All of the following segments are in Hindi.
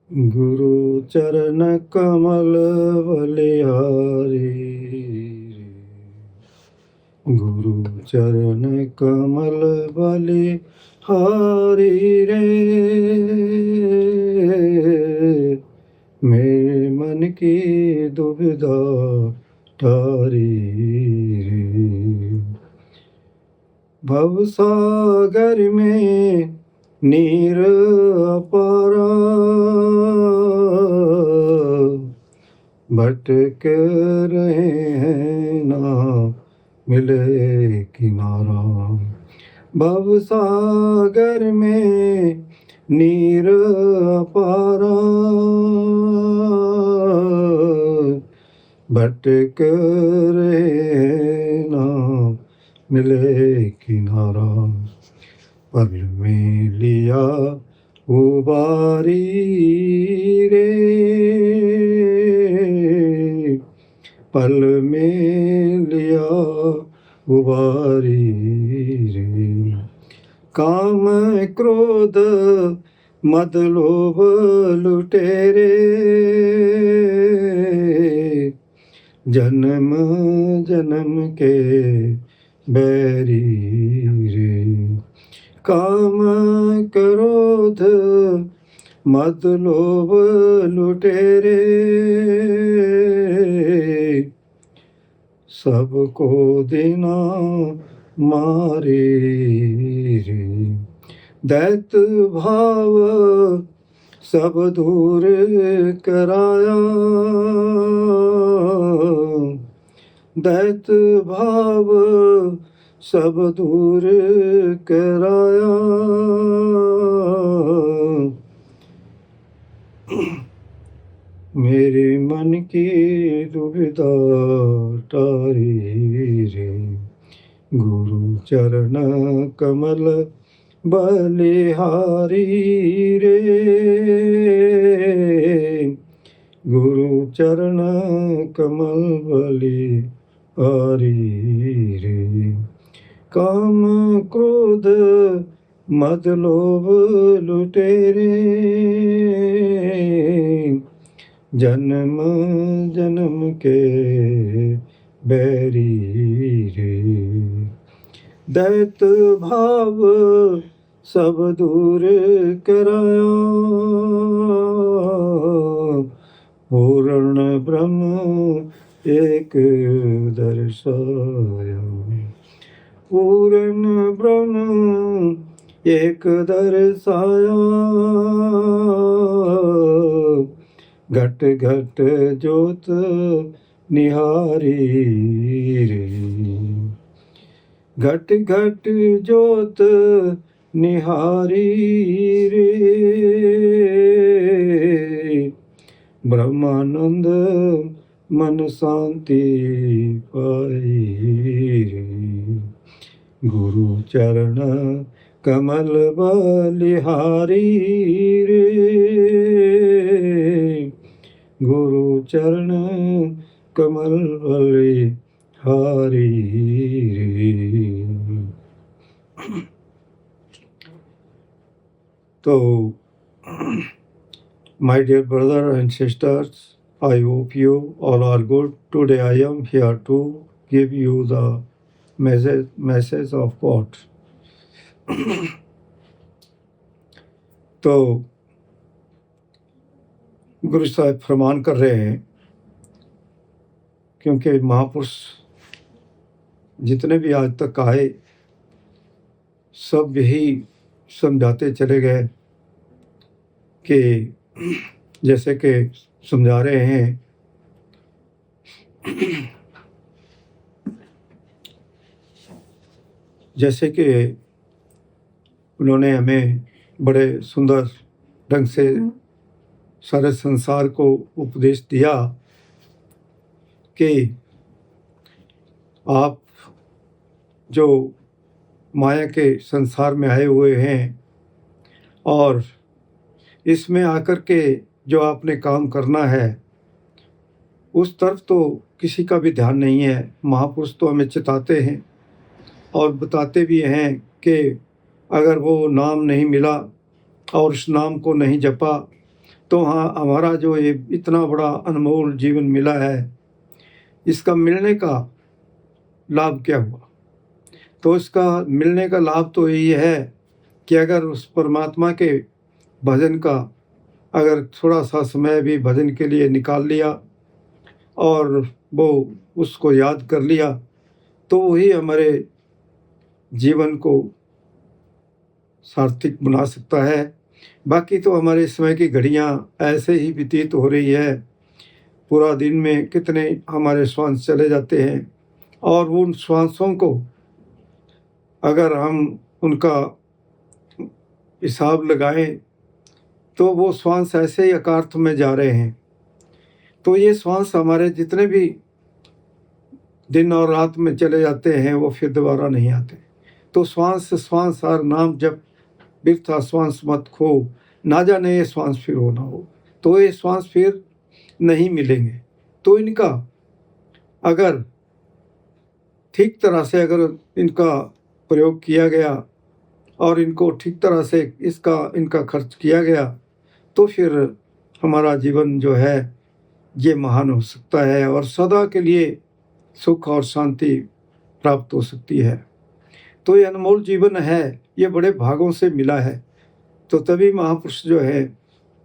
गुरु चरण कमल बलिहारी गुरु चरण कमल बलिहारी रे। मेरे मन की दुविधा टारी रे। भवसागर में नीर अपारा भटक रहे हैं ना मिले किनारा। भवसागर में नीर अपारा भटक रहे हैं ना मिले किनारा। पल में लिया उबारी रे। पल में लिया उबारी रे। काम क्रोध मद लोभ लुटेरे जन्म जन्म के बैरी रे। काम क्रोध मद लोभ लुटेरे सबको देना मारे रे। दैत भाव सब दूर कराया दैत भाव सब दूर कराया। मेरे मन की दुविधा टारी रे। गुरु चरण कमल बलिहारी रे। गुरु चरण कमल बलिहारी रे। काम क्रोध मद लोभ लुटेरे जन्म जन्म के बैरी रे। दैत भाव सब दूर कराया पूर्ण ब्रह्म एक दर्शाया। पूर्ण ब्रह्म एक दर्शाया घट घट ज्योत निहारी रे। घट घट ज्योत निहारी रे। ब्रह्मानंद मन शांति पाई रे। गुरु चरण कमल बलिहारी रे। गुरु चरण कमल बलिहारी रे। तो my dear brother and sisters, I hope you all are good. Today I am here to give you the message of God. तो गुरु साहब फरमान कर रहे हैं क्योंकि महापुरुष जितने भी आज तक आए सब यही समझाते चले गए कि जैसे कि समझा रहे हैं जैसे कि उन्होंने हमें बड़े सुंदर ढंग से सारे संसार को उपदेश दिया कि आप जो माया के संसार में आए हुए हैं और इसमें आकर के जो आपने काम करना है उस तरफ तो किसी का भी ध्यान नहीं है। महापुरुष तो हमें चिताते हैं और बताते भी हैं कि अगर वो नाम नहीं मिला और उस नाम को नहीं जपा तो हाँ, हमारा जो ये इतना बड़ा अनमोल जीवन मिला है, इसका मिलने का लाभ क्या हुआ? तो इसका मिलने का लाभ तो यही है कि अगर उस परमात्मा के भजन का अगर थोड़ा-सा समय भी भजन के लिए निकाल लिया और वो उसको याद कर लिया, तो वही हमारे जीवन को सार्थक बना सकता है। बाकी तो हमारे समय की घड़ियाँ ऐसे ही व्यतीत हो रही है। पूरा दिन में कितने हमारे श्वास चले जाते हैं और उन श्वासों को अगर हम उनका हिसाब लगाएँ, तो वो श्वास ऐसे ही अकार्थ में जा रहे हैं। तो ये श्वास हमारे जितने भी दिन और रात में चले जाते हैं, वो फिर दोबारा नहीं आते। तो श्वास श्वास हर नाम जप बिरथा श्वास मत खो, ना जाने ये श्वास फिर हो ना हो। तो ये श्वास फिर नहीं मिलेंगे। तो इनका अगर ठीक तरह से अगर इनका प्रयोग किया गया और इनको ठीक तरह से इनका खर्च किया गया, तो फिर हमारा जीवन जो है ये महान हो सकता है और सदा के लिए सुख और शांति प्राप्त हो सकती है। तो ये अनमोल जीवन है, ये बड़े भागों से मिला है। तो तभी महापुरुष जो है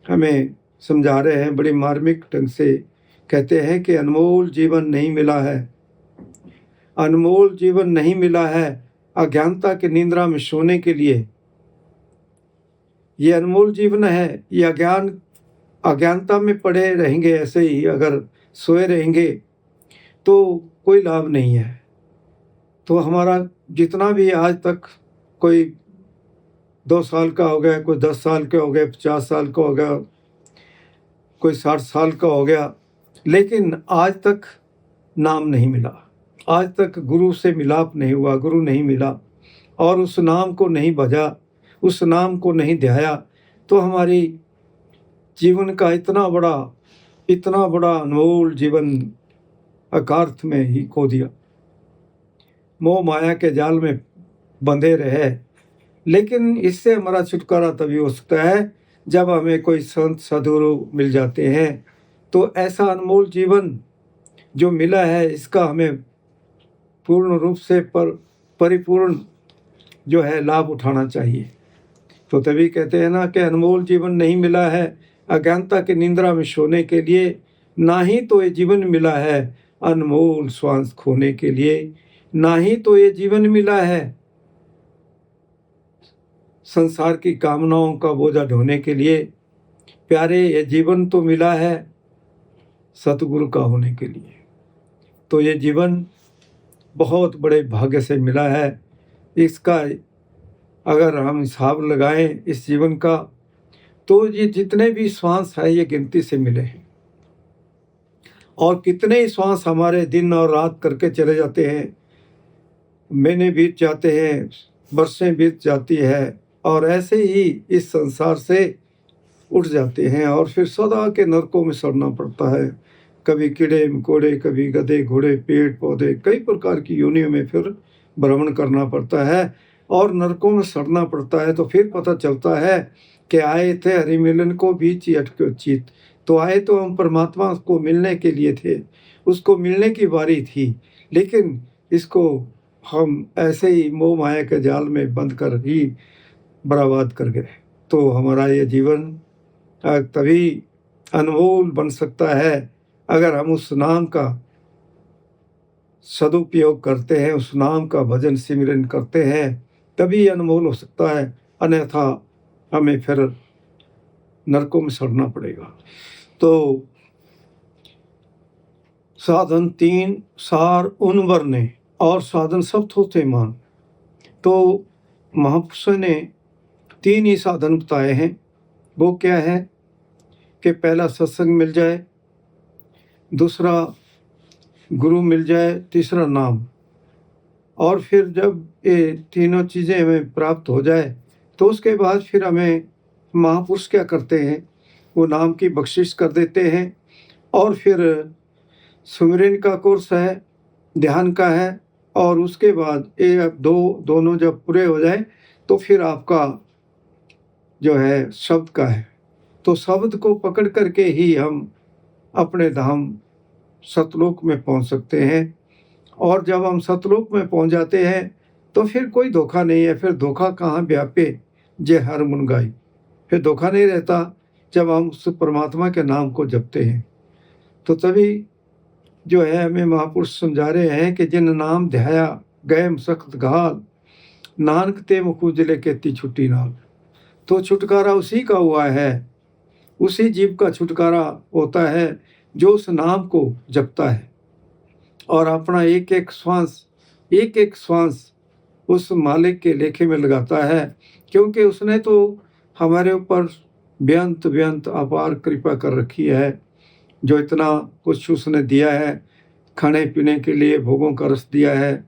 हमें समझा रहे हैं, बड़े मार्मिक ढंग से कहते हैं कि अनमोल जीवन नहीं मिला है, अनमोल जीवन नहीं मिला है अज्ञानता की निंद्रा में सोने के लिए। ये अनमोल जीवन है, ये अज्ञानता में पड़े रहेंगे, ऐसे ही अगर सोए रहेंगे तो कोई लाभ नहीं है। तो हमारा जितना भी आज तक कोई 2 साल का हो गया, कोई 10 साल के हो गए, 50 साल का हो गया, कोई 60 साल का हो गया, लेकिन आज तक नाम नहीं मिला, आज तक गुरु से मिलाप नहीं हुआ, गुरु नहीं मिला और उस नाम को नहीं भजा, उस नाम को नहीं ध्याया, तो हमारी जीवन का इतना बड़ा अनमोल जीवन अकार्थ में ही खो दिया। मोह माया के जाल में बंधे रहे। लेकिन इससे हमारा छुटकारा तभी हो सकता है जब हमें कोई संत सद्गुरु मिल जाते हैं। तो ऐसा अनमोल जीवन जो मिला है, इसका हमें पूर्ण रूप से परिपूर्ण जो है लाभ उठाना चाहिए। तो तभी कहते हैं ना कि अनमोल जीवन नहीं मिला है अज्ञानता की निंद्रा में सोने के लिए, ना ही तो ये जीवन मिला है अनमोल श्वास खोने के लिए, ना ही तो ये जीवन मिला है संसार की कामनाओं का बोझा ढोने के लिए। प्यारे, ये जीवन तो मिला है सतगुरु का होने के लिए। तो ये जीवन बहुत बड़े भाग्य से मिला है। इसका अगर हम हिसाब लगाएं इस जीवन का, तो ये जितने भी श्वास है ये गिनती से मिले हैं और कितने ही श्वास हमारे दिन और रात करके चले जाते हैं। महीने बीत जाते हैं, वर्षें बीत जाती है और ऐसे ही इस संसार से उठ जाते हैं और फिर सदा के नरकों में सड़ना पड़ता है। कभी कीड़े मकोड़े, कभी गधे घोड़े, पेड़ पौधे, कई प्रकार की योनियों में फिर भ्रमण करना पड़ता है और नरकों में सड़ना पड़ता है। तो फिर पता चलता है कि आए थे हरि मिलन को, बीच ही अटके चित। तो आए तो हम परमात्मा को मिलने के लिए थे, उसको मिलने की बारी थी, लेकिन इसको हम ऐसे ही मोह माया के जाल में बंद कर ही बर्बाद कर गए। तो हमारा ये जीवन तभी अनमोल बन सकता है अगर हम उस नाम का सदुपयोग करते हैं, उस नाम का भजन सिमरन करते हैं, तभी अनमोल हो सकता है। अन्यथा हमें फिर नरकों में सड़ना पड़ेगा। तो साधन 3 सार उन वरने और साधन सब थोथे मान। तो महापुरुषों ने 3 ही साधन बताए हैं। वो क्या है कि पहला सत्संग मिल जाए, दूसरा गुरु मिल जाए, तीसरा नाम। और फिर जब ये तीनों चीज़ें हमें प्राप्त हो जाए तो उसके बाद फिर हमें महापुरुष क्या करते हैं, वो नाम की बख्शिश कर देते हैं और फिर सुमिरन का कोर्स है, ध्यान का है और उसके बाद ये दोनों जब पूरे हो जाए तो फिर आपका जो है शब्द का है, तो शब्द को पकड़ करके ही हम अपने धाम सतलोक में पहुंच सकते हैं। और जब हम सतलोक में पहुंच जाते हैं तो फिर कोई धोखा नहीं है। फिर धोखा कहाँ व्यापे जे हर मुन गाई, फिर धोखा नहीं रहता जब हम उस परमात्मा के नाम को जपते हैं। तो तभी जो है हमें महापुरुष समझा रहे हैं कि जिन नाम ध्याया गए सख्त घाल, नानक ते मुख उजले केती छुट्टी नाल। तो छुटकारा उसी का हुआ है, उसी जीव का छुटकारा होता है जो उस नाम को जपता है और अपना एक एक श्वास उस मालिक के लेखे में लगाता है, क्योंकि उसने तो हमारे ऊपर बेअंत बेअंत अपार कृपा कर रखी है। जो इतना कुछ उसने दिया है, खाने पीने के लिए भोगों का रस दिया है,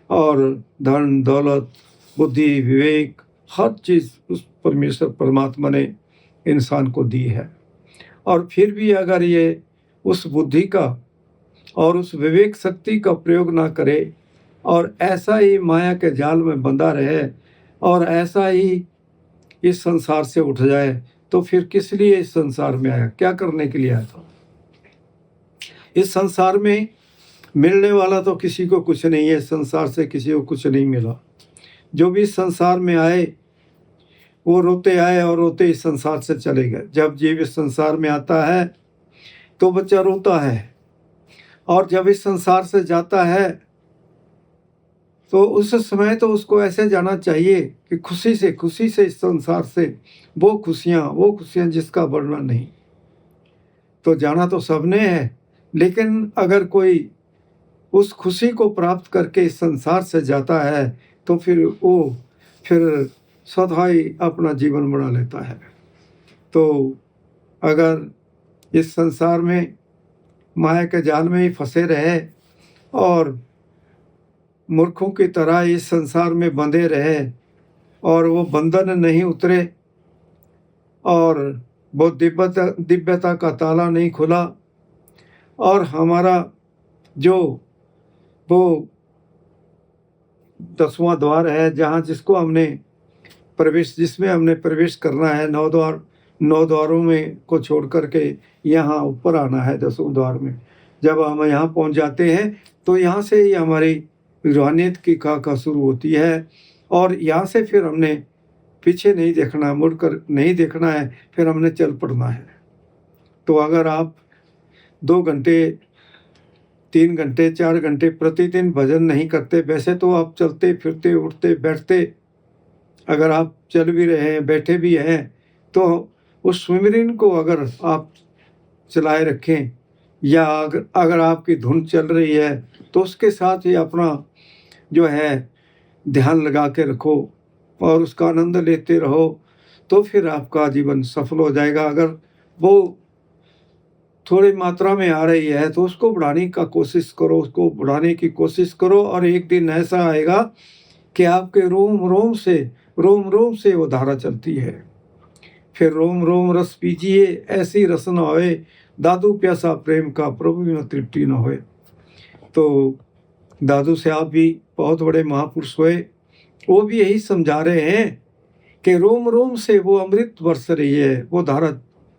और धन दौलत बुद्धि विवेक हर चीज़ उस परमेश्वर परमात्मा ने इंसान को दी है। और फिर भी अगर ये उस बुद्धि का और उस विवेक शक्ति का प्रयोग ना करे और ऐसा ही माया के जाल में बंधा रहे और ऐसा ही इस संसार से उठ जाए, तो फिर किस लिए इस संसार में आया, क्या करने के लिए आया था। इस संसार में मिलने वाला तो किसी को कुछ नहीं है, संसार से किसी को कुछ नहीं मिला। जो भी इस संसार में आए वो रोते आए और रोते इस संसार से चले गए। जब जीव इस संसार में आता है तो बच्चा रोता है, और जब इस संसार से जाता है तो उस समय तो उसको ऐसे जाना चाहिए कि खुशी से इस संसार से वो खुशियाँ जिसका वर्णन नहीं। तो जाना तो सबने है, लेकिन अगर कोई उस खुशी को प्राप्त करके इस संसार से जाता है तो फिर सदा ही अपना जीवन बना लेता है। तो अगर इस संसार में माया के जाल में ही फंसे रहे और मूर्खों की तरह इस संसार में बंधे रहे और वो बंधन नहीं उतरे और वो दिव्यता का ताला नहीं खुला, और हमारा जो वो 10वां द्वार है जहाँ जिसमें हमने प्रवेश करना है, 9 द्वारों में को छोड़ करके यहाँ ऊपर आना है 10वें द्वार में। जब हम यहाँ पहुँच जाते हैं तो यहाँ से ही हमारी रूहानियत की खाका शुरू होती है, और यहाँ से फिर हमने पीछे नहीं देखना, मुड़कर नहीं देखना है, फिर हमने चल पड़ना है। तो अगर आप 2 घंटे 3 घंटे 4 घंटे प्रतिदिन भजन नहीं करते, वैसे तो आप चलते फिरते उठते बैठते, अगर आप चल भी रहे हैं बैठे भी हैं, तो उस स्मरण को अगर आप चलाए रखें, या अगर आपकी धुन चल रही है तो उसके साथ ही अपना जो है ध्यान लगा के रखो और उसका आनंद लेते रहो, तो फिर आपका जीवन सफल हो जाएगा। अगर वो थोड़ी मात्रा में आ रही है तो उसको बढ़ाने की कोशिश करो, और एक दिन ऐसा आएगा कि आपके रोम रोम से वो धारा चलती है। फिर रोम रोम रस पीजिए, ऐसी रस न होए, दादू प्यासा प्रेम का प्रभु में तृप्ति न होए। तो दादू से आप भी बहुत बड़े महापुरुष हुए, वो भी यही समझा रहे हैं कि रोम रोम से वो अमृत बरस रही है, वो धारा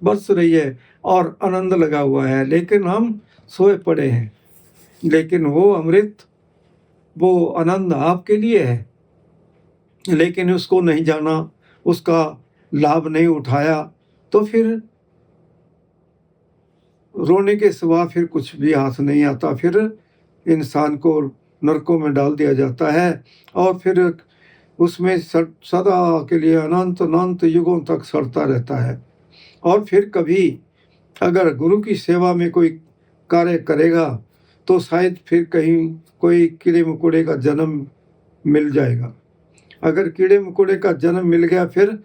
बरस रही है और आनंद लगा हुआ है, लेकिन हम सोए पड़े हैं। लेकिन वो अमृत, वो आनंद आपके लिए है, लेकिन उसको नहीं जाना, उसका लाभ नहीं उठाया, तो फिर रोने के सिवा फिर कुछ भी हाथ नहीं आता। फिर इंसान को नरकों में डाल दिया जाता है और फिर उसमें सदा के लिए अनंत युगों तक सड़ता रहता है। और फिर कभी अगर गुरु की सेवा में कोई कार्य करेगा तो शायद फिर कहीं कोई कीड़े मकोड़े का जन्म मिल जाएगा। अगर कीड़े मकोड़े का जन्म मिल गया, फिर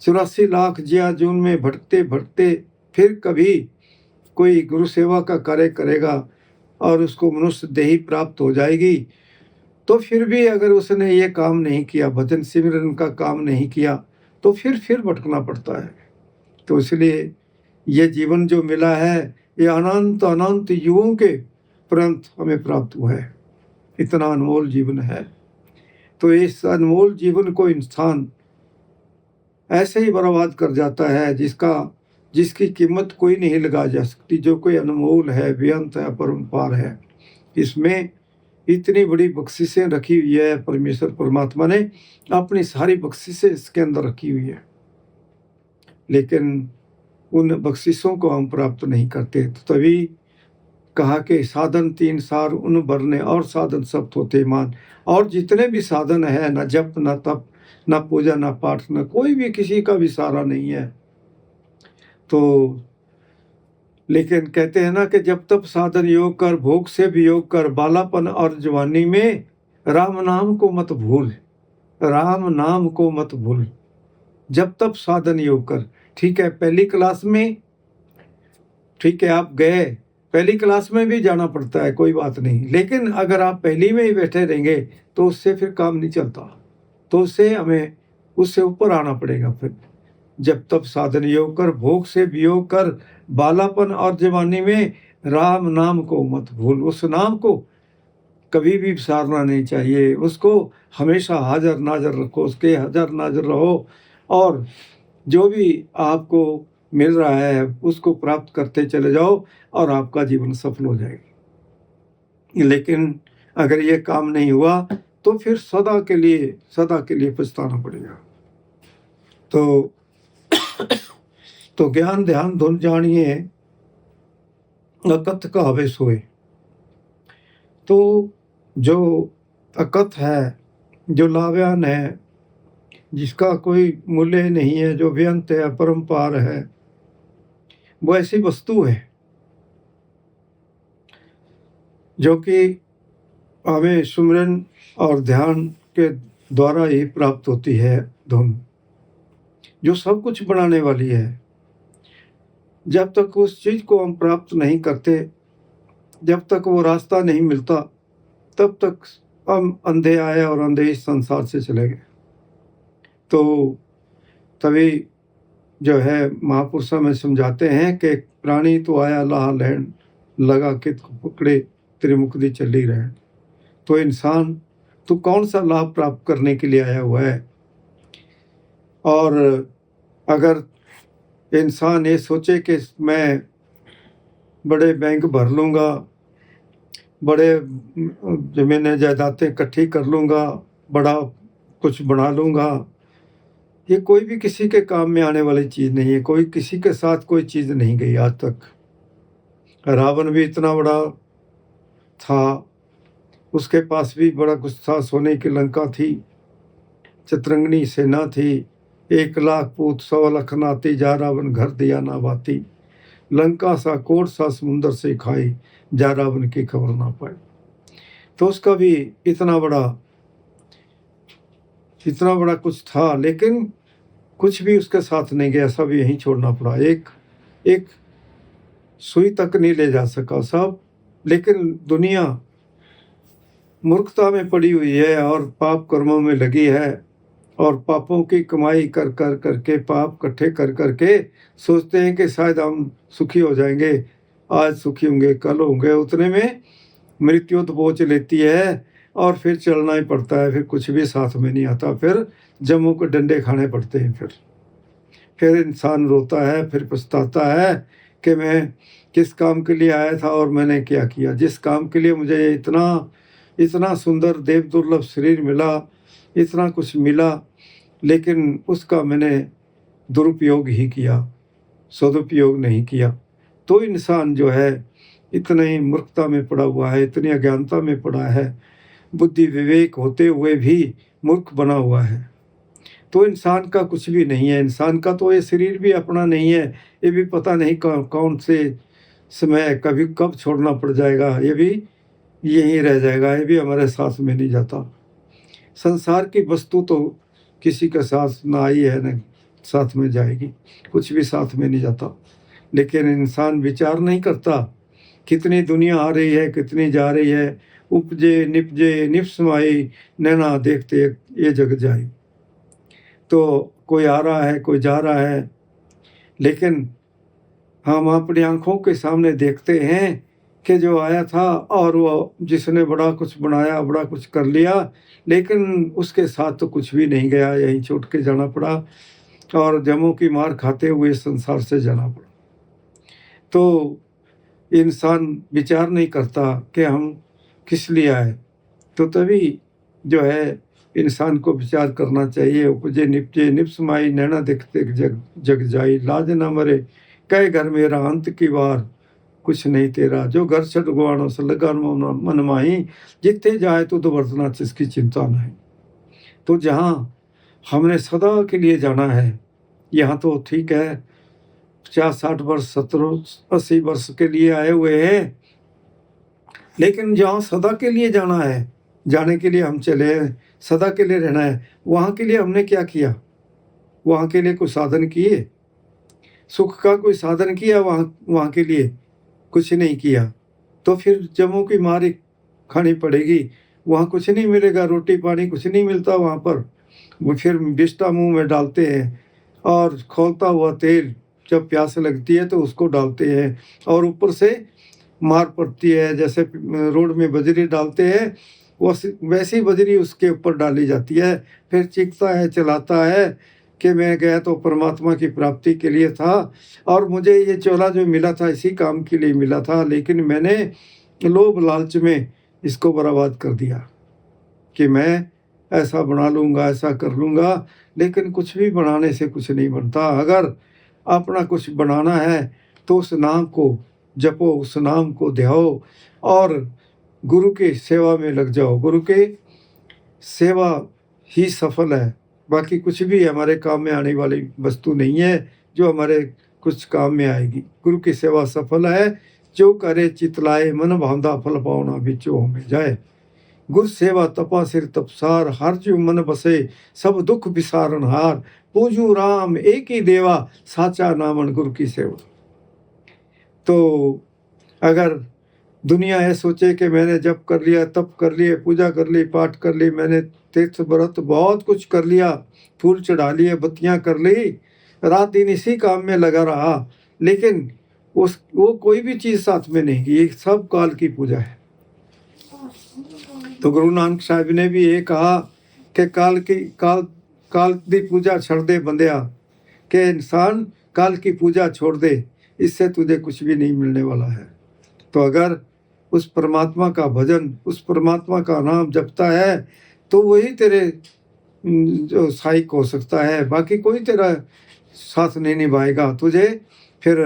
84 लाख जिया जून में भटकते भटकते फिर कभी कोई गुरु सेवा का कार्य करेगा और उसको मनुष्य देही प्राप्त हो जाएगी, तो फिर भी अगर उसने ये काम नहीं किया, भजन सिमरन का काम नहीं किया, तो फिर भटकना पड़ता है। तो इसलिए ये जीवन जो मिला है ये अनंत युगों के परंत हमें प्राप्त हुआ है। इतना अनमोल जीवन है। तो इस अनमोल जीवन को इंसान ऐसे ही बर्बाद कर जाता है जिसका जिसकी कीमत कोई नहीं लगा जा सकती, जो कोई अनमोल है, बेअंत है, अपरंपार है। इसमें इतनी बड़ी बख्शिशें रखी हुई है, परमेश्वर परमात्मा ने अपनी सारी बख्शिशें इसके अंदर रखी हुई है, लेकिन उन बख्शिशों को हम प्राप्त नहीं करते। तो तभी कहा कि साधन तीन सार उन भरने और साधन सब होते मान। और जितने भी साधन है, न जप न तप न पूजा न पाठ, न कोई भी किसी का भी सहारा नहीं है। तो लेकिन कहते हैं ना कि जब तब साधन योग कर, भोग से भी योग कर, बालापन और जवानी में राम नाम को मत भूल, राम नाम को मत भूल। जब तब साधन योग कर। ठीक है, पहली क्लास में ठीक है आप गए, पहली क्लास में भी जाना पड़ता है, कोई बात नहीं, लेकिन अगर आप पहली में ही बैठे रहेंगे तो उससे फिर काम नहीं चलता। तो उससे हमें उससे ऊपर आना पड़ेगा। फिर जब तब साधन योग कर, भोग से वियोग कर, बालापन और जवानी में राम नाम को मत भूल। उस नाम को कभी भी विसारना नहीं चाहिए, उसको हमेशा हाजिर नाजर रखो, उसके हाजिर नाजर रहो, और जो भी आपको मिल रहा है उसको प्राप्त करते चले जाओ और आपका जीवन सफल हो जाएगा। लेकिन अगर ये काम नहीं हुआ तो फिर सदा के लिए पछताना पड़ेगा। तो ज्ञान ध्यान धुन जानिए, अकथ कहावे सोए। तो जो अकथ है, जो लाव्यान है, जिसका कोई मूल्य नहीं है, जो व्यंत है, अपरंपार है, वो ऐसी वस्तु है जो कि हमें सुमिरन और ध्यान के द्वारा ही प्राप्त होती है। धुन जो सब कुछ बनाने वाली है। जब तक उस चीज को हम प्राप्त नहीं करते, जब तक वो रास्ता नहीं मिलता, तब तक हम अंधे आए और अंधे इस संसार से चले गए। तो तभी जो है महापुरुष में समझाते हैं कि प्राणी तो आया लाह लहन, लगा कित पकड़े त्रिमुक्ति चली रहे। तो इंसान तो कौन सा लाभ प्राप्त करने के लिए आया हुआ है? और अगर इंसान ये सोचे कि मैं बड़े बैंक भर लूँगा, बड़े जमीनें जायदादें इकट्ठी कर लूँगा, बड़ा कुछ बना लूँगा, ये कोई भी किसी के काम में आने वाली चीज़ नहीं है। कोई किसी के साथ कोई चीज़ नहीं गई आज तक। रावण भी इतना बड़ा था, उसके पास भी बड़ा कुछ था, सोने की लंका थी, चतरंगनी सेना थी, 1,00,000 पूत 100,00,000 नाती, जा रावण घर दिया ना बाती, लंका सा कोट सा समुंदर से खाई, जा रावण की खबर ना पाई। तो उसका भी इतना बड़ा कुछ था, लेकिन कुछ भी उसके साथ नहीं गया, सब यहीं छोड़ना पड़ा। एक सुई तक नहीं ले जा सका सब। लेकिन दुनिया मूर्खता में पड़ी हुई है और पाप कर्मों में लगी है, और पापों की कमाई कर करके, पाप इकट्ठे कर करके सोचते हैं कि शायद हम सुखी हो जाएंगे, आज सुखी होंगे, कल होंगे। उतने में मृत्यु तो पहुँच लेती है और फिर चलना ही पड़ता है, फिर कुछ भी साथ में नहीं आता, फिर जम्मू के डंडे खाने पड़ते हैं। फिर इंसान रोता है, फिर पछताता है कि मैं किस काम के लिए आया था और मैंने क्या किया। जिस काम के लिए मुझे इतना सुंदर देव दुर्लभ शरीर मिला, इतना कुछ मिला, लेकिन उसका मैंने दुरुपयोग ही किया, सदुपयोग नहीं किया। तो इंसान जो है इतनी ही मूर्खता में पड़ा हुआ है, इतनी अज्ञानता में पड़ा है, बुद्धि विवेक होते हुए भी मूर्ख बना हुआ है। तो इंसान का कुछ भी नहीं है। इंसान का तो ये शरीर भी अपना नहीं है, ये भी पता नहीं कौन से समय कभी कब छोड़ना पड़ जाएगा, ये भी यहीं रह जाएगा, ये भी हमारे साथ में नहीं जाता। संसार की वस्तु तो किसी के साथ ना आई है न साथ में जाएगी, कुछ भी साथ में नहीं जाता। लेकिन इंसान विचार नहीं करता, कितनी दुनिया आ रही है, कितनी जा रही है, उपजे निपजे निपसमाई, नैना देखते ये जग जाए। तो कोई आ रहा है, कोई जा रहा है, लेकिन हम अपनी आंखों के सामने देखते हैं कि जो आया था और वो जिसने बड़ा कुछ बनाया, बड़ा कुछ कर लिया, लेकिन उसके साथ तो कुछ भी नहीं गया, यहीं छूट के जाना पड़ा। और जमों की मार खाते हुए संसार से जाना पड़ा। तो इंसान विचार नहीं करता कि हम किस लिए आए। तो तभी जो है इंसान को विचार करना चाहिए। उपजे निपजे निप्स माई नैना देखते जग जग जाई, लाज न मरे कह घर मेरा अंत की बार कुछ नहीं तेरा, जो घर छठ गुआणो से लगा मन माही, जितने जाए तो वर्तना जिसकी चिंता नहीं। तो जहाँ हमने सदा के लिए जाना है, यहाँ तो ठीक है 50-60 वर्ष 70-80 वर्ष के लिए आए हुए हैं, लेकिन जहाँ सदा के लिए जाना है, जाने के लिए हम चले हैं, सदा के लिए रहना है, वहाँ के लिए हमने क्या किया? वहाँ के लिए कोई साधन किए? सुख का कोई साधन किया वहाँ के लिए? कुछ नहीं किया। तो फिर जमों की मार खानी पड़ेगी। वहाँ कुछ नहीं मिलेगा, रोटी पानी कुछ नहीं मिलता वहाँ पर। वो फिर बिष्टा मुँह में डालते हैं और खौलता हुआ तेल जब प्यास लगती है तो उसको डालते हैं और ऊपर से मार पड़ती है। जैसे रोड में बजरी डालते हैं वैसी बजरी उसके ऊपर डाली जाती है। फिर चीखता है, चिल्लाता है कि मैं गया तो परमात्मा की प्राप्ति के लिए था और मुझे ये चोला जो मिला था इसी काम के लिए मिला था, लेकिन मैंने लोभ लालच में इसको बर्बाद कर दिया कि मैं ऐसा बना लूँगा, ऐसा कर लूँगा। लेकिन कुछ भी बनाने से कुछ नहीं बनता। अगर अपना कुछ बनाना है तो उस नाम को जपो, उस नाम को ध्याओ और गुरु की सेवा में लग जाओ। गुरु के सेवा ही सफल है, बाकी कुछ भी हमारे काम में आने वाली वस्तु नहीं है जो हमारे कुछ काम में आएगी। गुरु की सेवा सफल है, जो करे चितलाए मन भांदा फल पावना बिचो में जाए। गुर सेवा तपा सिर तपसार, हर जीव मन बसे सब दुख विसारण हार, पूजू राम एक ही देवा साचा नामन गुरु की सेवा। तो अगर दुनिया ये सोचे कि मैंने जप कर लिया, तप कर लिए, पूजा कर ली, पाठ कर ली, मैंने तीर्थ व्रत बहुत कुछ कर लिया, फूल चढ़ा लिए, बत्तियां कर ली, रात दिन इसी काम में लगा रहा, लेकिन वो कोई भी चीज़ साथ में नहीं, ये सब काल की पूजा है। तो गुरु नानक साहब ने भी ये कहा कि काल की पूजा छोड़ दे बंदिया, कि इंसान काल की पूजा छोड़ दे, इससे तुझे कुछ भी नहीं मिलने वाला है। तो अगर उस परमात्मा का भजन, उस परमात्मा का नाम जपता है तो वही तेरे जो सहायक हो सकता है, बाकी कोई तेरा साथ नहीं निभाएगा। तुझे फिर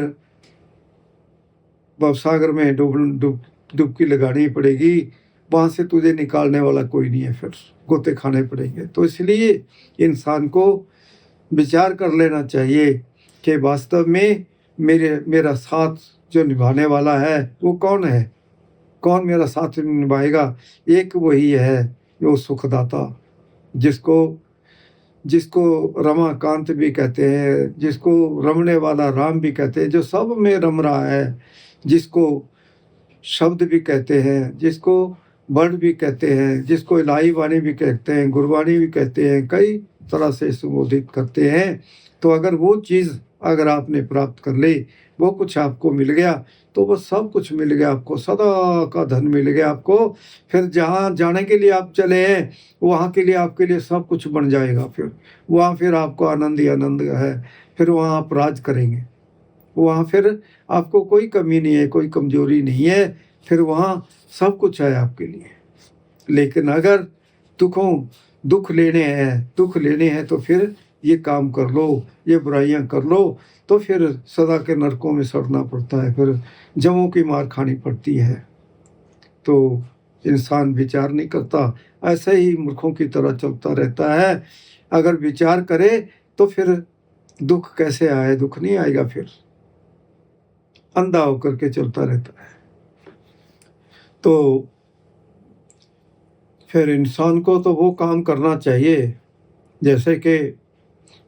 भवसागर में डुबकी लगानी पड़ेगी, वहाँ से तुझे निकालने वाला कोई नहीं है, फिर गोते खाने पड़ेंगे। तो इसलिए इंसान को विचार कर लेना चाहिए कि वास्तव में मेरा साथ जो निभाने वाला है वो कौन है, कौन मेरा साथ निभाएगा। एक वही है जो सुखदाता, जिसको रमाकांत भी कहते हैं, जिसको रमने वाला राम भी कहते हैं, जो सब में रम रहा है, जिसको शब्द भी कहते हैं, जिसको वर्ड भी कहते हैं, जिसको इलाही वाणी भी कहते हैं, गुरबाणी भी कहते हैं, कई तरह से संबोधित करते हैं। तो अगर वो चीज़ अगर आपने प्राप्त कर ली, वो कुछ आपको मिल गया तो वो सब कुछ मिल गया, आपको सदा का धन मिल गया आपको। फिर जहाँ जाने के लिए आप चले हैं वहाँ के लिए आपके लिए सब कुछ बन जाएगा। फिर वहाँ फिर आपको आनंद ही आनंद है, फिर वहाँ आप राज करेंगे, वहाँ फिर आपको कोई कमी नहीं है, कोई कमजोरी नहीं है, फिर वहाँ सब कुछ है आपके लिए। लेकिन अगर दुख लेने हैं तो फिर ये काम कर लो, ये बुराइयां कर लो, तो फिर सदा के नरकों में सड़ना पड़ता है, फिर जमों की मार खानी पड़ती है। तो इंसान विचार नहीं करता, ऐसे ही मूर्खों की तरह चलता रहता है। अगर विचार करे तो फिर दुख कैसे आए, दुख नहीं आएगा, फिर अंधा होकर के चलता रहता है। तो फिर इंसान को तो वो काम करना चाहिए, जैसे कि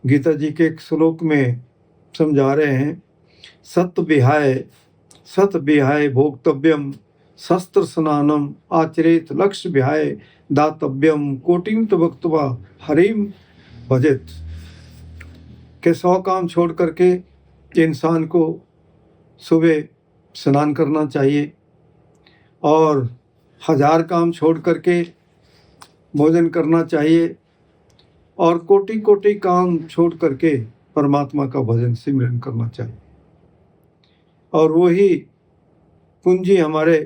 गीता जी के एक श्लोक में समझा रहे हैं, सत विहाय भोक्तव्यम शस्त्र स्नानम आचरित लक्ष्य विहाय दातव्यम कोटिम भक्तवा हरिम भजित। के 100 काम छोड़ करके इंसान को सुबह स्नान करना चाहिए और 1000 काम छोड़ करके भोजन करना चाहिए और कोटि काम छोड़ करके परमात्मा का भजन सिमरन करना चाहिए। और वही पूंजी हमारे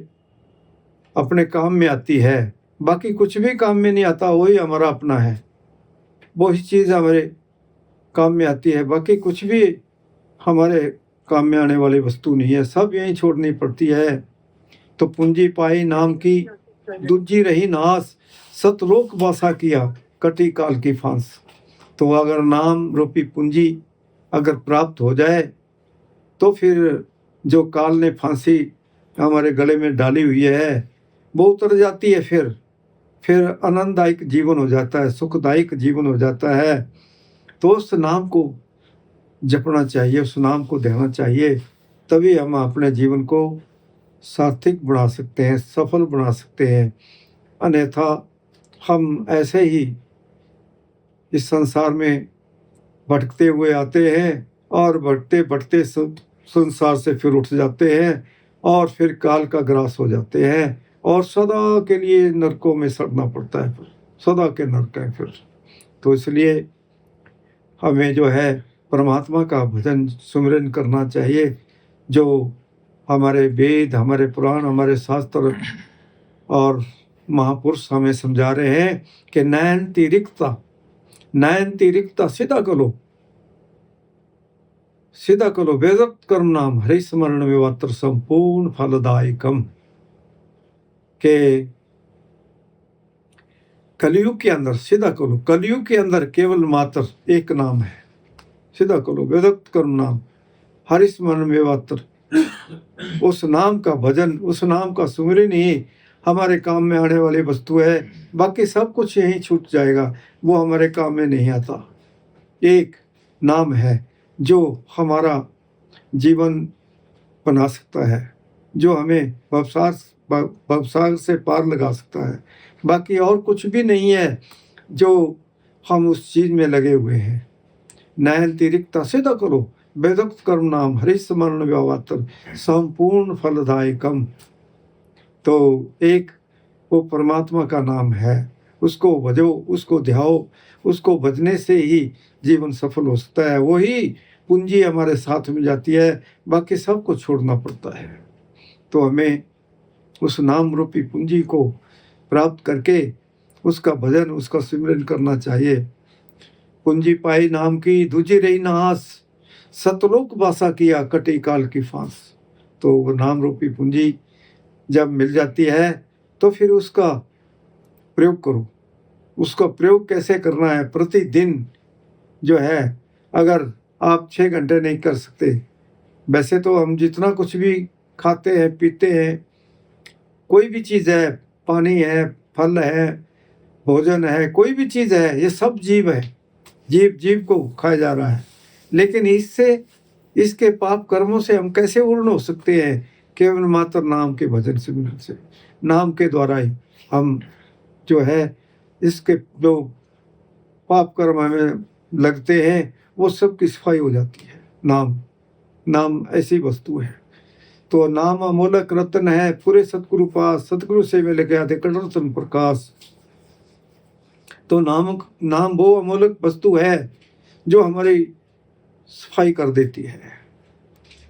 अपने काम में आती है, बाकी कुछ भी काम में नहीं आता, वही हमारा अपना है, वही चीज़ हमारे काम में आती है, बाकी कुछ भी हमारे काम में आने वाली वस्तु नहीं है, सब यहीं छोड़नी पड़ती है। तो पूंजी पाई नाम की दूजी रही नास, सतलोक वासा किया कटी काल की फांस। तो अगर नाम रूपी पूंजी अगर प्राप्त हो जाए तो फिर जो काल ने फांसी हमारे गले में डाली हुई है वो उतर जाती है, फिर आनंददायक जीवन हो जाता है, सुखदायक जीवन हो जाता है। तो उस नाम को जपना चाहिए, उस नाम को देना चाहिए, तभी हम अपने जीवन को सार्थक बना सकते हैं, सफल बना सकते हैं। अन्यथा हम ऐसे ही इस संसार में भटकते हुए आते हैं और भटकते भटकते संसार से फिर उठ जाते हैं और फिर काल का ग्रास हो जाते हैं और सदा के लिए नरकों में सड़ना पड़ता है, फिर सदा के नरक है फिर। तो इसलिए हमें जो है परमात्मा का भजन सुमिरन करना चाहिए, जो हमारे वेद, हमारे पुराण, हमारे शास्त्र और महापुरुष हमें समझा रहे हैं कि नयनती रिक्ता सीधा करो वेदोक्त कर्म नाम हरि स्मरण में मात्र संपूर्ण फलदायकम। के कलयुग के अंदर सीधा करो, कलयुग के अंदर केवल मात्र एक नाम है, सीधा करो वेदोक्त कर्म नाम हरि स्मरण में मात्र। उस नाम का भजन, उस नाम का सुमिरन ही हमारे काम में आने वाली वस्तु है, बाकी सब कुछ यहीं छूट जाएगा, वो हमारे काम में नहीं आता। एक नाम है जो हमारा जीवन बना सकता है, जो हमें भवसागर से पार लगा सकता है, बाकी और कुछ भी नहीं है जो हम उस चीज में लगे हुए हैं। नयनती रिक्ता सीधा करो वेदोक्त कर्म नाम हरि स्मरण व्यवातर संपूर्ण फलदायकम। तो एक वो परमात्मा का नाम है, उसको भजो, उसको ध्याओ, उसको भजने से ही जीवन सफल हो सकता है। वही पूंजी हमारे साथ में जाती है, बाकी सब को छोड़ना पड़ता है। तो हमें उस नाम रूपी पूंजी को प्राप्त करके उसका भजन, उसका सिमरन करना चाहिए। पूंजी पाई नाम की दूजी रही नास, सतलोक वासा किया कटी काल की फांस। तो वो नाम रूपी पूंजी जब मिल जाती है तो फिर उसका प्रयोग करो। उसका प्रयोग कैसे करना है? प्रतिदिन जो है, अगर आप 6 घंटे नहीं कर सकते, वैसे तो हम जितना कुछ भी खाते हैं, पीते हैं, कोई भी चीज़ है, पानी है, फल है, भोजन है, कोई भी चीज़ है, ये सब जीव है, जीव को खाया जा रहा है। लेकिन इसके पाप कर्मों से हम कैसे पूर्ण हो सकते हैं? केवल मात्र नाम के भजन सिमरन से, नाम के द्वारा ही हम जो है इसके जो पाप कर्म हमें लगते हैं वो सब की सफाई हो जाती है। नाम ऐसी वस्तु है। तो नाम अमोलक रत्न है, पूरे सतगुरु पास, सतगुरु से मिल गया थे कटरतन प्रकाश। तो नाम वो अमोलक वस्तु है जो हमारी सफाई कर देती है,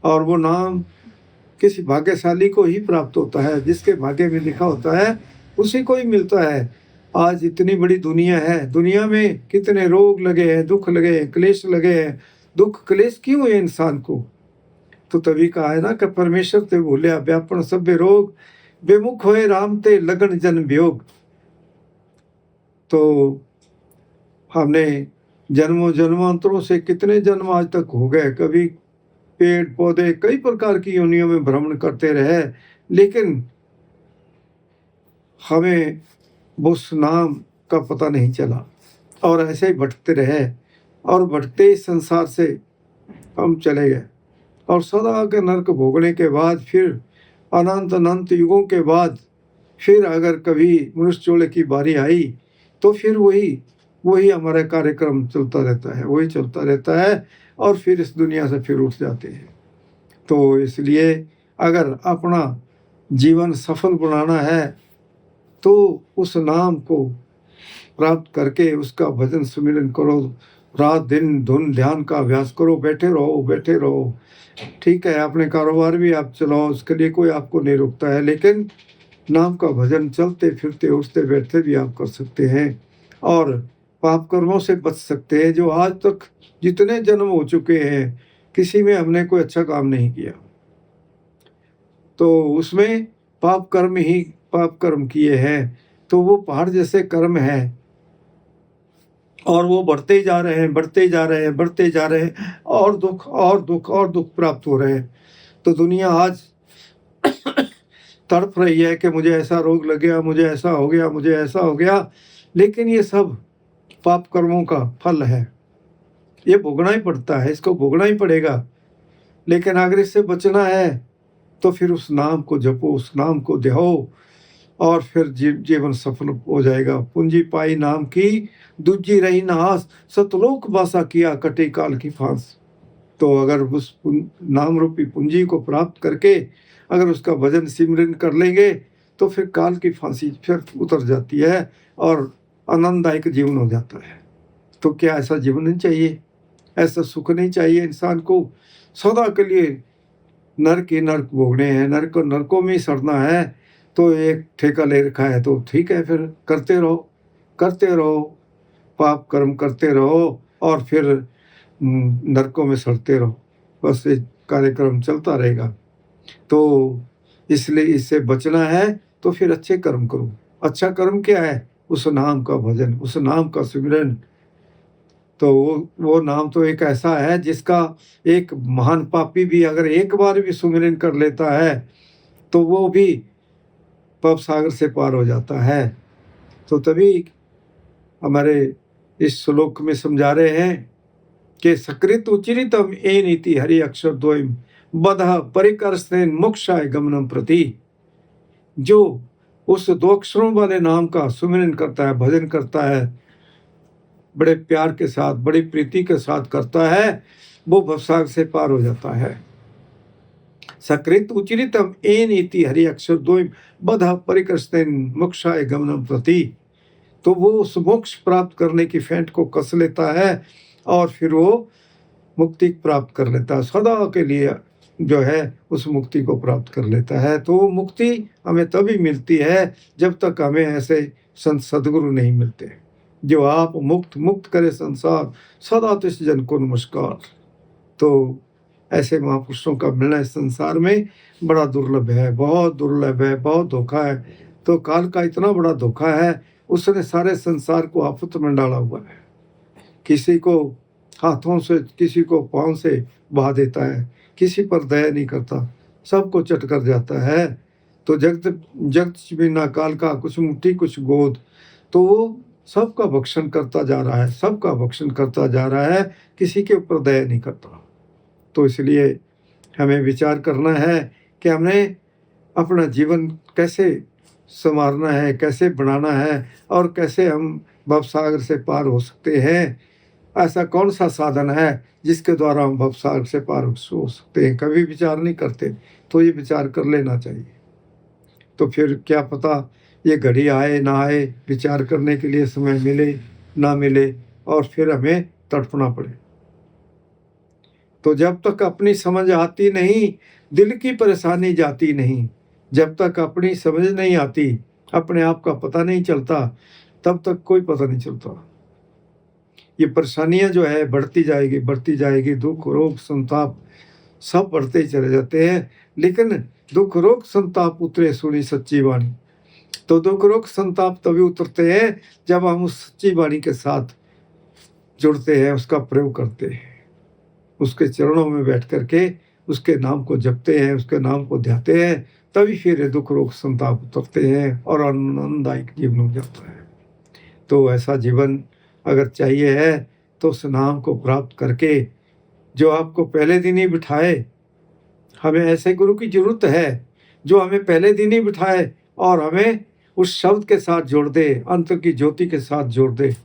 और वो नाम किसी भाग्यशाली को ही प्राप्त होता है, जिसके भाग्य में लिखा होता है उसी को ही मिलता है। आज इतनी बड़ी दुनिया है, दुनिया में कितने रोग लगे हैं, दुख लगे हैं, क्लेश लगे हैं। दुख क्लेश क्यों है इंसान को? तो तभी कहा है ना कि परमेश्वर ते भूलिया व्यापन सभ्य रोग, बेमुख होए राम ते लगन जन वियोग। तो हमने जन्मांतरों से कितने जन्म आज तक हो गए, कभी पेड़ पौधे कई प्रकार की योनियों में भ्रमण करते रहे, लेकिन हमें उस नाम का पता नहीं चला और ऐसे ही भटकते रहे, और भटकते ही संसार से हम चले गए, और सदा के नरक भोगने के बाद फिर अनंत युगों के बाद फिर अगर कभी मनुष्य चोले की बारी आई तो फिर वही हमारा कार्यक्रम चलता रहता है, वही चलता रहता है, और फिर इस दुनिया से फिर उठ जाते हैं। तो इसलिए अगर अपना जीवन सफल बनाना है तो उस नाम को प्राप्त करके उसका भजन सुमिरन करो, रात दिन धुन ध्यान का अभ्यास करो, बैठे रहो बैठे रहो। ठीक है, अपने कारोबार भी आप चलाओ, उसके लिए कोई आपको नहीं रोकता है, लेकिन नाम का भजन चलते फिरते उठते बैठते भी आप कर सकते हैं और पाप कर्मों से बच सकते हैं। जो आज तक जितने जन्म हो चुके हैं, किसी में हमने कोई अच्छा काम नहीं किया, तो उसमें पाप कर्म किए हैं, तो वो पहाड़ जैसे कर्म है और वो बढ़ते ही जा रहे हैं, बढ़ते ही जा रहे हैं, बढ़ते जा रहे हैं, और दुख और दुख और दुख प्राप्त हो रहे हैं। तो दुनिया आज तड़प रही है कि मुझे ऐसा रोग लग गया, मुझे ऐसा हो गया, मुझे ऐसा हो गया, लेकिन ये सब पाप कर्मों का फल है। ये भोगना ही पड़ता है, इसको भोगना ही पड़ेगा। लेकिन अगर इससे बचना है तो फिर उस नाम को जपो, उस नाम को ध्याओ और फिर जीवन सफल हो जाएगा। पूंजी पाई नाम की, दूजी रही नास, सतलोक बासा किया, कटे काल की फांस। तो अगर उस नाम रूपी पूंजी को प्राप्त करके अगर उसका भजन सिमरन कर लेंगे तो फिर काल की फांसी फिर उतर जाती है और आनंददायक जीवन हो जाता है। तो क्या ऐसा जीवन नहीं चाहिए? ऐसा सुख नहीं चाहिए इंसान को? सदा के लिए नरक ही नरक भोगने हैं, नरकों में ही सड़ना है। तो एक ठेका ले रखा है तो ठीक है, फिर करते रहो, पाप कर्म करते रहो और फिर नरकों में सड़ते रहो। बस ये कार्यक्रम चलता रहेगा। तो इसलिए इससे बचना है तो फिर अच्छे कर्म करो। अच्छा कर्म क्या है? उस नाम का भजन, उस नाम का सिमरन। तो वो नाम तो एक ऐसा है जिसका एक महान पापी भी अगर एक बार भी सुमिरन कर लेता है तो वो भी पाप सागर से पार हो जाता है। तो तभी हमारे इस श्लोक में समझा रहे हैं कि सकृत उचिरितम ए नीति हरि अक्षर द्वयम बधः परिकर्षेण मोक्षाय गमनम प्रति। जो उस दो अक्षरों वाले नाम का सुमिरन करता है, भजन करता है, बड़े प्यार के साथ, बड़ी प्रीति के साथ करता है, वो भवसागर से पार हो जाता है। सकृत उचिरितम ए नीति हरि अक्षर द्वयम बधः परिकर्षेण मोक्षाय गमनम प्रति। तो वो उस मोक्ष प्राप्त करने की फेंट को कस लेता है और फिर वो मुक्ति प्राप्त कर लेता है, सदा के लिए जो है उस मुक्ति को प्राप्त कर लेता है। तो मुक्ति हमें तभी मिलती है जब तक हमें ऐसे संत सदगुरु नहीं मिलते। जो आप मुक्त करे संसार, सदा तिस जन को नमस्कार। तो ऐसे महापुरुषों का मिलना इस संसार में बड़ा दुर्लभ है, बहुत दुर्लभ है, बहुत धोखा है। तो काल का इतना बड़ा धोखा है, उसने सारे संसार को आफत में डाला हुआ है। किसी को हाथों से, किसी को पांव से बहा देता है, किसी पर दया नहीं करता, सबको चट कर जाता है। तो जगत बिना काल का कुछ मुट्ठी कुछ गोद। तो वो सबका भक्षण करता जा रहा है, सबका भक्षण करता जा रहा है, किसी के ऊपर दया नहीं करता। तो इसलिए हमें विचार करना है कि हमें अपना जीवन कैसे संवारना है, कैसे बनाना है और कैसे हम भवसागर से पार हो सकते हैं। ऐसा कौन सा साधन है जिसके द्वारा हम भवसागर से पार हो सकते हैं? कभी विचार नहीं करते, तो ये विचार कर लेना चाहिए। तो फिर क्या पता ये घड़ी आए ना आए, विचार करने के लिए समय मिले ना मिले और फिर हमें तड़पना पड़े। तो जब तक अपनी समझ आती नहीं, दिल की परेशानी जाती नहीं। जब तक अपनी समझ नहीं आती, अपने आप का पता नहीं चलता, तब तक कोई पता नहीं चलता। ये परेशानियां जो है बढ़ती जाएगी, दुख रोग संताप सब बढ़ते ही चले जाते हैं। लेकिन दुख रोग संताप उतरे सुनी सच्ची वाणी। तो दुख रोग संताप तभी उतरते हैं जब हम उस सच्ची वाणी के साथ जुड़ते हैं, उसका प्रयोग करते हैं, उसके चरणों में बैठ करके उसके नाम को जपते हैं, उसके नाम को ध्याते हैं, तभी फिर दुख रोग संताप उतरते हैं और आनंददायक जीवन हो जाता है। तो ऐसा जीवन अगर चाहिए है तो उस नाम को प्राप्त करके जो आपको पहले दिन ही बिठाए। हमें ऐसे गुरु की जरूरत है जो हमें पहले दिन ही बिठाए और हमें उस शब्द के साथ जोड़ दे, अंत की ज्योति के साथ जोड़ दे।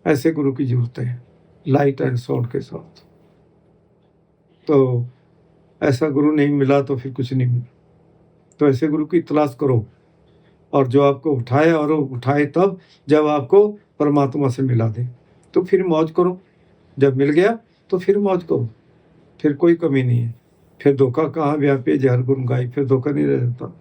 ऐसे गुरु की जरूरत है, लाइट एंड साउंड के साथ। तो ऐसा गुरु नहीं मिला तो फिर कुछ नहीं मिला। तो ऐसे गुरु की तलाश करो और जो आपको उठाए, और उठाए तब जब आपको परमात्मा से मिला दे, तो फिर मौज करो। जब मिल गया तो फिर मौज करो, फिर कोई कमी नहीं है। फिर धोखा कहाँ व्यापे जहर गुन गाई, फिर धोखा नहीं रह जाता।